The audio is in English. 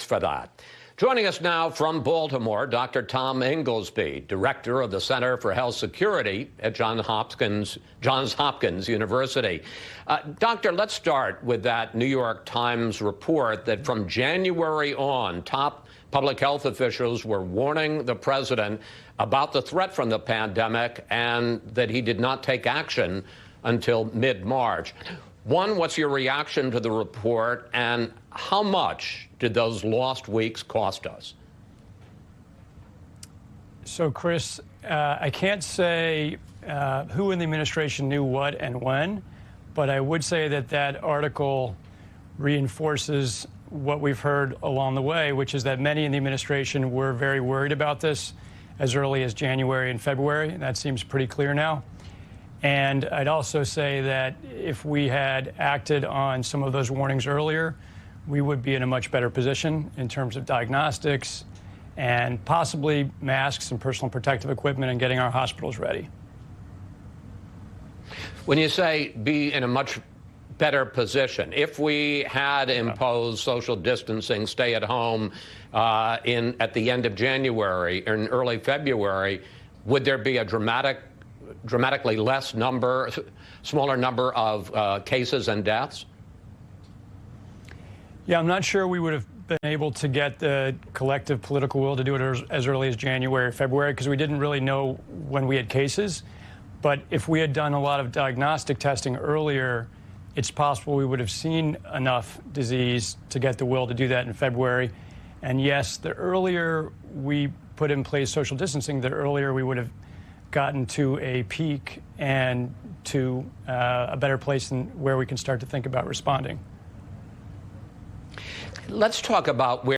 for that. Joining us now from Baltimore, Dr. Tom Inglesby, director of the Center for Health Security at Johns Hopkins University. Doctor, let's start with that New York Times report that from January on, top public health officials were warning the president about the threat from the pandemic and that he did not take action until mid-March. One, what's your reaction to the report, and how much did those lost weeks cost us? So, Chris, I can't say who in the administration knew what and when, but I would say that that article reinforces what we've heard along the way, which is that many in the administration were very worried about this as early as January and February. And that seems pretty clear now. And I'd also say that if we had acted on some of those warnings earlier, we would be in a much better position in terms of diagnostics and possibly masks and personal protective equipment and getting our hospitals ready. At we had imposed social distancing, stay at home at the end of January or in early February, would there be a dramatically smaller number of cases and deaths? Yeah, I'm not sure we would have been able to get the collective political will to do it as early as January or February because we didn't really know when we had cases. But if we had done a lot of diagnostic testing earlier, it's possible we would have seen enough disease to get the will to do that in February. And yes, the earlier we put in place social distancing, the earlier we would have gotten to a peak and to a better place where we can start to think about responding. Let's talk about where